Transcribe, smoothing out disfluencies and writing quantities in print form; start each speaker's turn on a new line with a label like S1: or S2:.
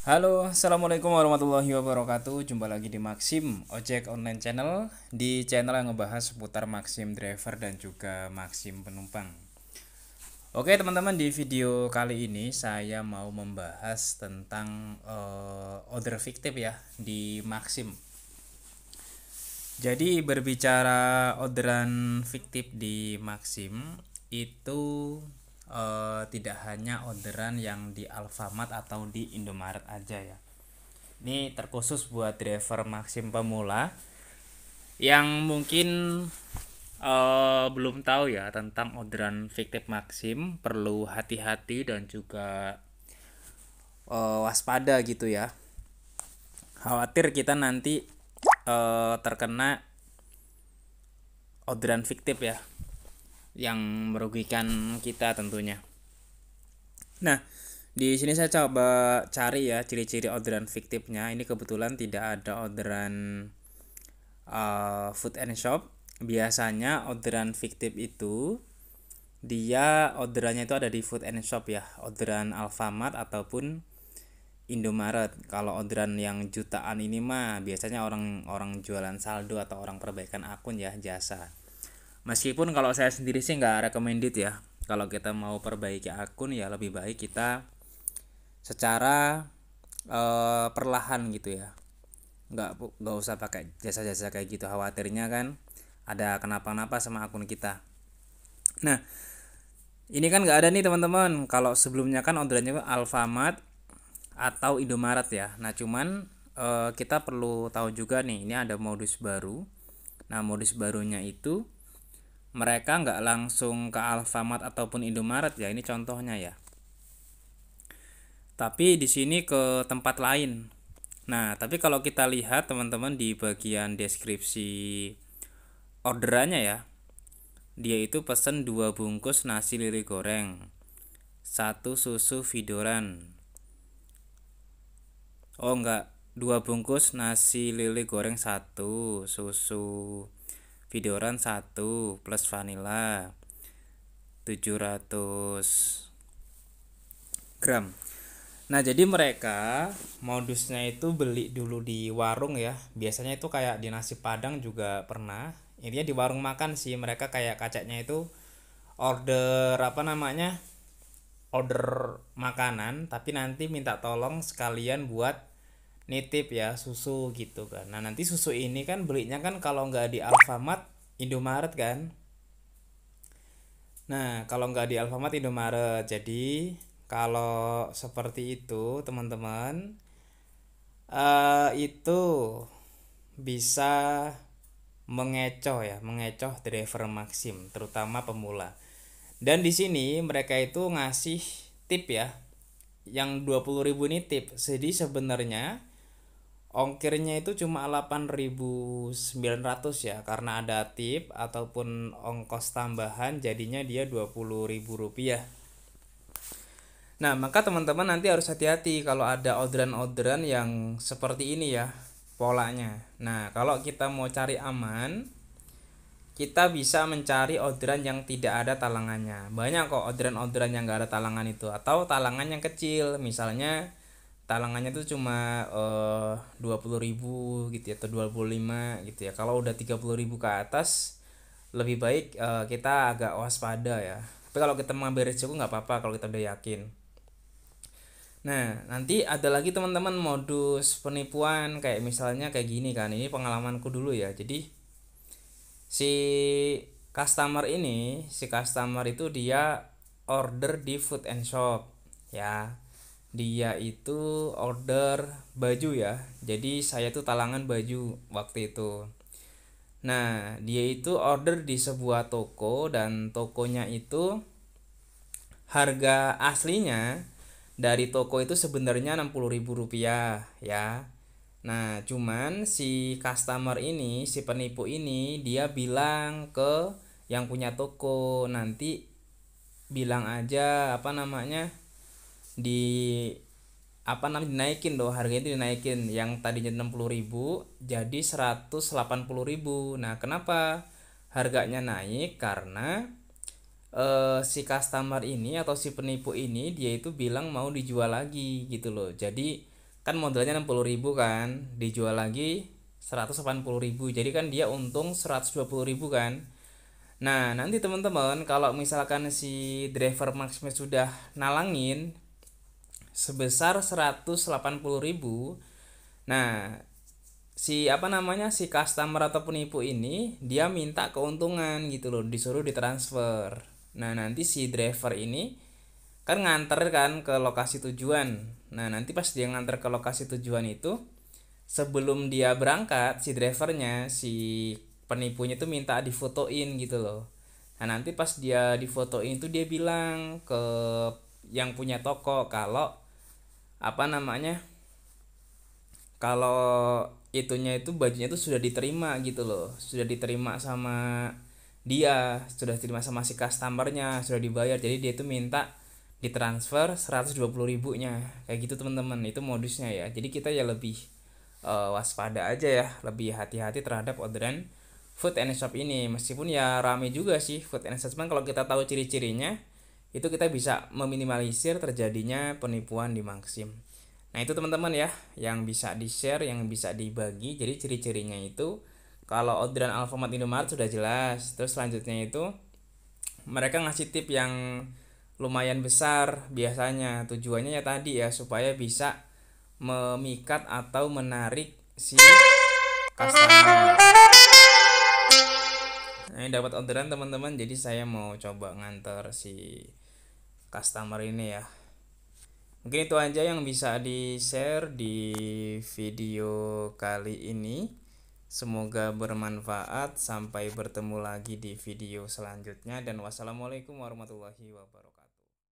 S1: Halo, assalamualaikum warahmatullahi wabarakatuh. Jumpa lagi di Maxim Ojek Online Channel, di channel yang ngebahas seputar Maxim driver dan juga Maxim penumpang. Oke teman-teman, di video kali ini saya mau membahas tentang order fiktif ya di Maxim. Jadi berbicara orderan fiktif di Maxim itu tidak hanya orderan yang di Alfamart atau di Indomaret aja ya. Ini terkhusus buat driver Maxim pemula yang mungkin belum tahu ya tentang orderan fiktif Maxim, perlu hati-hati dan juga waspada gitu ya. Khawatir kita nanti terkena orderan fiktif ya, yang merugikan kita tentunya. Nah, di sini saya coba cari ya ciri-ciri orderan fiktifnya. Ini kebetulan tidak ada orderan food and shop. Biasanya orderan fiktif itu dia orderannya itu ada di food and shop ya, orderan Alfamart ataupun Indomaret. Kalau orderan yang jutaan ini mah biasanya orang-orang jualan saldo atau orang perbaikan akun ya, jasa. Meskipun kalau saya sendiri sih nggak recommended ya. Kalau kita mau perbaiki akun ya lebih baik kita secara perlahan gitu ya. Nggak usah pakai jasa-jasa kayak gitu, khawatirnya kan ada kenapa-napa sama akun kita. Nah, ini kan nggak ada nih teman-teman. Kalau sebelumnya kan orderannya Alfamart atau Indomaret ya. Nah, cuman kita perlu tahu juga nih, ini ada modus baru. Nah, modus barunya itu mereka nggak langsung ke Alfamart ataupun Indomaret ya. Ini contohnya ya. Tapi di sini ke tempat lain. Nah, tapi kalau kita lihat teman-teman di bagian deskripsi orderannya ya, dia itu pesen 2 bungkus nasi lele goreng, 1 susu vidoran. Oh enggak, 2 bungkus nasi lele goreng 1, susu vidoran 1 plus vanila 700 gram. Nah, jadi mereka modusnya itu beli dulu di warung ya. Biasanya itu kayak di nasi Padang juga pernah. Intinya di warung makan sih, mereka kayak kacanya itu order apa namanya? Order makanan, tapi nanti minta tolong sekalian buat nitip ya susu gitu kan. Nah, nanti susu ini kan belinya kan kalau nggak di Alfamart, Indomaret kan. Nah, kalau nggak di Alfamart, Indomaret. Jadi kalau seperti itu teman-teman, itu bisa mengecoh ya, mengecoh driver Maxim, terutama pemula. Dan di sini mereka itu ngasih tip ya, yang 20.000 ini tip. Jadi sebenarnya ongkirnya itu cuma 8.900 ya, karena ada tip ataupun ongkos tambahan jadinya dia 20.000 rupiah. Nah, maka teman-teman nanti harus hati-hati kalau ada orderan-orderan yang seperti ini ya polanya. Nah, kalau kita mau cari aman, kita bisa mencari orderan yang tidak ada talangannya. Banyak kok orderan-orderan yang gak ada talangan itu, atau talangan yang kecil. Misalnya talangannya itu cuma 20.000 gitu ya, atau 25 gitu ya. Kalau udah 30.000 ke atas, lebih baik kita agak waspada ya. Tapi kalau kita mengambil risiko nggak apa-apa kalau kita udah yakin. Nah, nanti ada lagi teman-teman modus penipuan kayak misalnya kayak gini kan. Ini pengalamanku dulu ya. Jadi si si customer itu dia order di food and shop ya. Dia itu order baju ya. Jadi saya tuh talangan baju waktu itu. Nah, dia itu order di sebuah toko dan tokonya itu harga aslinya dari toko itu sebenarnya 60.000 rupiah ya. Nah, cuman si customer ini, si penipu ini dia bilang ke yang punya toko, nanti bilang aja apa namanya di apa namanya dinaikin loh, harganya itu dinaikin, yang tadinya 60.000 jadi 180.000. Nah, kenapa harganya naik? Karena si customer ini atau si penipu ini dia itu bilang mau dijual lagi gitu loh. Jadi kan modalnya 60.000 kan, dijual lagi 180.000, jadi kan dia untung 120.000 kan. Nah nanti teman-teman kalau misalkan si driver Maxime sudah nalangin sebesar 180.000, nah si apa namanya si customer atau penipu ini dia minta keuntungan gitu loh, disuruh ditransfer. Nah nanti si driver ini kan nganter kan ke lokasi tujuan. Nah nanti pas dia nganter ke lokasi tujuan itu, sebelum dia berangkat si drivernya, si penipunya itu minta difotoin gitu loh. Nah nanti pas dia difotoin itu dia bilang ke yang punya toko kalau apa namanya, kalau itunya itu bajunya itu sudah diterima gitu loh, sudah diterima sama dia, sudah diterima sama si customernya, sudah dibayar, jadi dia itu minta ditransfer 120.000-nya kayak gitu teman-teman. Itu modusnya ya, jadi kita ya lebih waspada aja ya, lebih hati-hati terhadap orderan food and shop ini. Meskipun ya rame juga sih food and shop, kalau kita tahu ciri-cirinya itu kita bisa meminimalisir terjadinya penipuan di Maxim. Nah itu teman-teman ya yang bisa di share, yang bisa dibagi. Jadi ciri-cirinya itu kalau orderan Alfamart Indomaret sudah jelas. Terus selanjutnya itu mereka ngasih tip yang lumayan besar biasanya. Tujuannya ya tadi ya supaya bisa memikat atau menarik si customer. Nah ini dapat orderan teman-teman, jadi saya mau coba nganter si customer ini ya. Mungkin itu aja yang bisa di-share di video kali ini. Semoga bermanfaat. Sampai bertemu lagi di video selanjutnya dan wassalamualaikum warahmatullahi wabarakatuh.